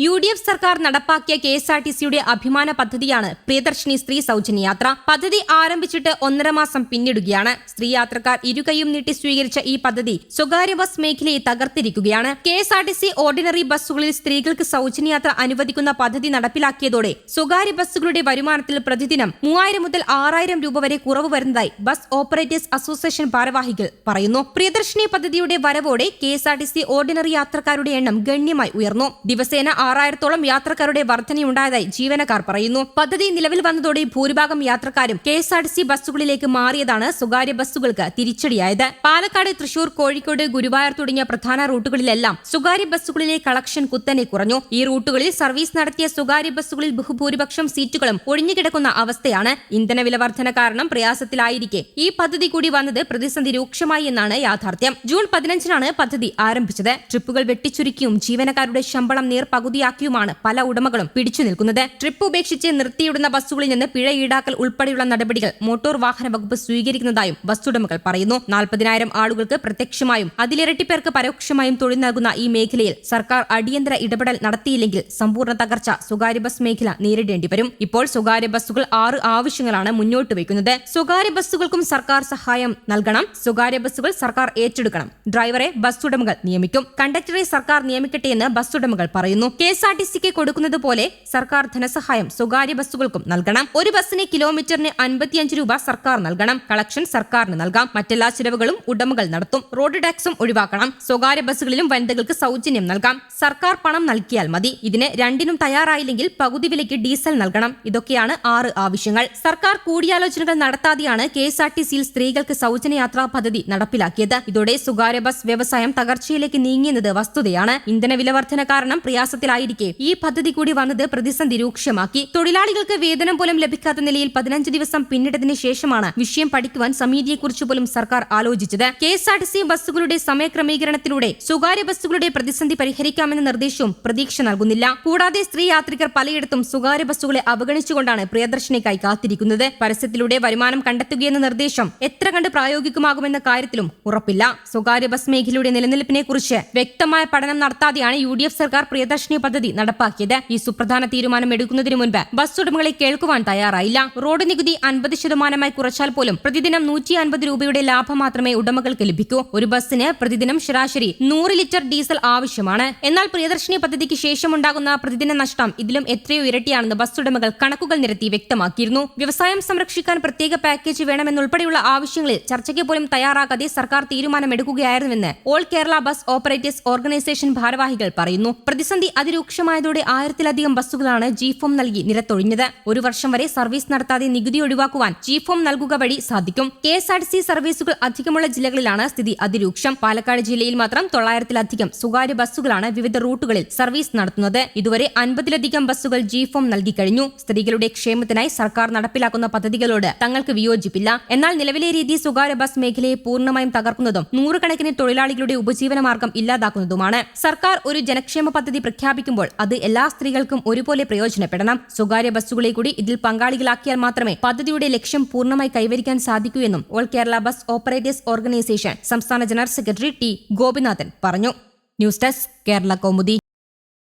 UDF സർക്കാർ നടപ്പാക്കിയ KSRTCയുടെ അഭിമാന പദ്ധതിയാണ് പ്രിയദർശിനി സ്ത്രീ സൗജന്യ യാത്ര. പദ്ധതി ആരംഭിച്ചിട്ട് 1.5 മാസം പിന്നിടുകയാണ്. സ്ത്രീ യാത്രക്കാർ ഇരുകൈയും നീട്ടി സ്വീകരിച്ച ഈ പദ്ധതി സ്വകാര്യ ബസ് മേഖലയെ തകർത്തിരിക്കുകയാണ്. KSRTC ഓർഡിനറി ബസ്സുകളിൽ സ്ത്രീകൾക്ക് സൗജന്യ യാത്ര അനുവദിക്കുന്ന പദ്ധതി നടപ്പിലാക്കിയതോടെ സ്വകാര്യ ബസ്സുകളുടെ വരുമാനത്തിൽ പ്രതിദിനം 3000 മുതൽ 6000 രൂപ വരെ കുറവ് വരുന്നതായി ബസ് ഓപ്പറേറ്റേഴ്സ് അസോസിയേഷൻ ഭാരവാഹികൾ പറയുന്നു. പ്രിയദർശിനി പദ്ധതിയുടെ വരവോടെ KSRTC ഓർഡിനറി യാത്രക്കാരുടെ എണ്ണം ഗണ്യമായി ഉയർന്നു. ദിവസേന 6000-ഓളം യാത്രക്കാരുടെ വർധനയുണ്ടായതായി ജീവനക്കാർ പറയുന്നു. പദ്ധതി നിലവിൽ വന്നതോടെ ഭൂരിഭാഗം യാത്രക്കാരും KSRTC ബസ്സുകളിലേക്ക് മാറിയതാണ് സ്വകാര്യ ബസ്സുകൾക്ക് തിരിച്ചടിയായത്. പാലക്കാട്, തൃശൂർ, കോഴിക്കോട്, ഗുരുവായൂർ തുടങ്ങിയ പ്രധാന റൂട്ടുകളിലെല്ലാം സ്വകാര്യ ബസ്സുകളിലെ കളക്ഷൻ കുത്തനെ കുറഞ്ഞു. ഈ റൂട്ടുകളിൽ സർവീസ് നടത്തിയ സ്വകാര്യ ബസ്സുകളിൽ ബഹുഭൂരിപക്ഷം സീറ്റുകളും ഒഴിഞ്ഞുകിടക്കുന്ന അവസ്ഥയാണ്. ഇന്ധനവില വർധന കാരണം പ്രയാസത്തിലായിരിക്കെ ഈ പദ്ധതി കൂടി വന്നത് പ്രതിസന്ധി രൂക്ഷമായി എന്നാണ് യാഥാർത്ഥ്യം. ജൂൺ 15-നാണ് പദ്ധതി ആരംഭിച്ചത്. ട്രിപ്പുകൾ വെട്ടിച്ചുരുക്കിയും ജീവനക്കാരുടെ ശമ്പളം പകുതിയാക്കിയുമാണ് പല ഉടമകളും പിടിച്ചു നിൽക്കുന്നത്. ട്രിപ്പ് ഉപേക്ഷിച്ച് നിർത്തിയിടുന്ന ബസ്സുകളിൽ നിന്ന് പിഴ ഈടാക്കൽ ഉൾപ്പെടെയുള്ള നടപടികൾ മോട്ടോർ വാഹന വകുപ്പ് സ്വീകരിക്കുന്നതായും ബസ് ഉടമകൾ പറയുന്നു. 40,000 ആളുകൾക്ക് പ്രത്യക്ഷമായും അതിലിരട്ടി പേർക്ക് പരോക്ഷമായും തൊഴിൽ നൽകുന്ന ഈ മേഖലയിൽ സർക്കാർ അടിയന്തര ഇടപെടൽ നടത്തിയില്ലെങ്കിൽ സമ്പൂർണ്ണ തകർച്ച സ്വകാര്യ ബസ് മേഖല നേരിടേണ്ടി വരും. ഇപ്പോൾ സ്വകാര്യ ബസ്സുകൾ 6 ആവശ്യങ്ങളാണ് മുന്നോട്ട് വയ്ക്കുന്നത്. സ്വകാര്യ ബസ്സുകൾക്കും സർക്കാർ സഹായം നൽകണം. സ്വകാര്യ ബസ്സുകൾ സർക്കാർ ഏറ്റെടുക്കണം. ഡ്രൈവറെ ബസ് ഉടമകൾ നിയമിക്കും. കണ്ടക്ടറെ സർക്കാർ നിയമിക്കട്ടെ എന്ന് ബസ് ഉടമകൾ പറയുന്നു. KSRTCക്ക് കൊടുക്കുന്നത് പോലെ സർക്കാർ ധനസഹായം സ്വകാര്യ ബസ്സുകൾക്കും നൽകണം. ഒരു ബസ്സിന് കിലോമീറ്ററിന് 55 രൂപ സർക്കാർ നൽകണം. കളക്ഷൻ സർക്കാരിന് നൽകാം. മറ്റെല്ലാ ചിലവുകളും ഉടമകൾ നടത്തും. റോഡ് ടാക്സും ഒഴിവാക്കണം. സ്വകാര്യ ബസ്സുകളിലും വനിതകൾക്ക് സൗജന്യം നൽകാം. സർക്കാർ പണം നൽകിയാൽ മതി. ഇതിന് രണ്ടിനും തയ്യാറായില്ലെങ്കിൽ പകുതി വിലയ്ക്ക് ഡീസൽ നൽകണം. ഇതൊക്കെയാണ് 6 ആവശ്യങ്ങൾ. സർക്കാർ കൂടിയാലോചനകൾ നടത്താതെയാണ് KSRTCയിൽ സ്ത്രീകൾക്ക് സൗജന്യ യാത്രാ പദ്ധതി നടപ്പിലാക്കിയത്. ഇതോടെ സ്വകാര്യ ബസ് വ്യവസായം തകർച്ചയിലേക്ക് നീങ്ങിയെന്നത് വസ്തുതയാണ്. ഇന്ധനവില വർധന കാരണം പ്രയാസത്തിലായിരിക്കെ ഈ പദ്ധതി കൂടി വന്നത് പ്രതിസന്ധി രൂക്ഷമാക്കി. തൊഴിലാളികൾക്ക് വേതനം പോലും ലഭിക്കാത്ത നിലയിൽ 15 ദിവസം പിന്നിട്ടതിന് ശേഷമാണ് വിഷയം പഠിക്കുവാൻ സമിതിയെക്കുറിച്ച് പോലും സർക്കാർ ആലോചിച്ചത്. KSRTC ബസ്സുകളുടെ സമയക്രമീകരണത്തിലൂടെ സ്വകാര്യ ബസ്സുകളുടെ പ്രതിസന്ധി പരിഹരിക്കാമെന്ന നിർദ്ദേശവും പ്രതീക്ഷ നൽകുന്നില്ല. കൂടാതെ സ്ത്രീ യാത്രികർ പലയിടത്തും സ്വകാര്യ ബസ്സുകളെ അവഗണിച്ചുകൊണ്ടാണ് പ്രിയദർശിനിക്കായി കാത്തിരിക്കുന്നത്. പരസ്യത്തിലൂടെ വരുമാനം കണ്ടെത്തുകയെന്ന നിർദ്ദേശം എത്ര കണ്ട് പ്രായോഗികമാകുമെന്ന കാര്യത്തിലും ഉറപ്പില്ല. സ്വകാര്യ ബസ് മേഖലയുടെ നിലനിൽപ്പിനെ കുറിച്ച് വ്യക്തമായ പഠനം നടത്താതെയാണ് UDF സർക്കാർ പ്രിയദർശിനി പദ്ധതി നടപ്പാക്കിയത്. ഈ സുപ്രധാന തീരുമാനം എടുക്കുന്നതിന് മുൻപ് ബസ് ഉടമകളെ കേൾക്കുവാൻ തയ്യാറായില്ല. റോഡ് നികുതി 50% കുറച്ചാൽ പോലും പ്രതിദിനം 150 രൂപയുടെ ലാഭം മാത്രമേ ഉടമകൾക്ക് ലഭിക്കൂ. ഒരു ബസ്സിന് പ്രതിദിനം ശരാശരി 100 ലിറ്റർ ഡീസൽ ആവശ്യമാണ്. എന്നാൽ പ്രിയദർശിനി പദ്ധതിക്ക് ശേഷമുണ്ടാകുന്ന പ്രതിദിന നഷ്ടം ഇതിലും എത്രയോ ഇരട്ടിയാണെന്ന് ബസ് ഉടമകൾ കണക്കുകൾ നിരത്തി വ്യക്തമാക്കിയിരുന്നു. വ്യവസായം സംരക്ഷിക്കാൻ പ്രത്യേക പാക്കേജ് വേണമെന്നുൾപ്പെടെയുള്ള ആവശ്യങ്ങളിൽ ചർച്ചയ്ക്ക് പോലും തയ്യാറാകാതെ സർക്കാർ തീരുമാനമെടുക്കുകയായിരുന്നുവെന്ന് all Kerala bus operators organisation ഭാരവാഹികൾ പറയുന്നു. പ്രതിസന്ധി അതിരൂക്ഷമായതോടെ 1000-ലധികം ബസ്സുകളാണ് G-ഫോം നൽകി നിരത്തൊഴിഞ്ഞത്. ഒരു വർഷം വരെ സർവീസ് നടത്താതെ നികുതി ഒഴിവാക്കുവാൻ G-ഫോം നൽകുക വഴി സാധിക്കും. KSRTC സർവീസുകൾ അധികമുള്ള ജില്ലകളിലാണ് സ്ഥിതി അതിരൂക്ഷം. പാലക്കാട് ജില്ലയിൽ മാത്രം 900-ലധികം സ്വകാര്യ ബസ്സുകളാണ് വിവിധ റൂട്ടുകളിൽ സർവീസ് നടത്തുന്നത്. ഇതുവരെ 50-ലധികം ബസ്സുകൾ G-ഫോം നൽകി കഴിഞ്ഞു. സ്ത്രീകളുടെ ക്ഷേമത്തിനായി സർക്കാർ നടപ്പിലാക്കുന്ന പദ്ധതികളോട് തങ്ങൾക്ക് വിയോജിപ്പില്ല. എന്നാൽ നിലവിലെ രീതി സ്വകാര്യ ബസ് മേഖലയെ പൂർണ്ണമായും തകർക്കുന്നതും നൂറുകണക്കിന് തൊഴിലാളികളുടെ ഉപജീവനമാർഗം ഇല്ലാതാക്കുന്നതുമാണ്. സർക്കാർ ഒരു ജനക്ഷേമ പദ്ധതി പ്രഖ്യാപിക്കുമ്പോൾ അത് എല്ലാ സ്ത്രീകൾക്കും ഒരുപോലെ പ്രയോജനപ്പെടണം. സ്വകാര്യ ബസ്സുകളെ കൂടി ഇതിൽ പങ്കാളികളാക്കിയാൽ മാത്രമേ പദ്ധതിയുടെ ലക്ഷ്യം പൂർണ്ണമായി കൈവരിക്കാൻ സാധിക്കൂ എന്നും all Kerala bus operators organisation സംസ്ഥാന ജനറൽ സെക്രട്ടറി T. ഗോപിനാഥൻ പറഞ്ഞു. News desk Kerala Kaumudi.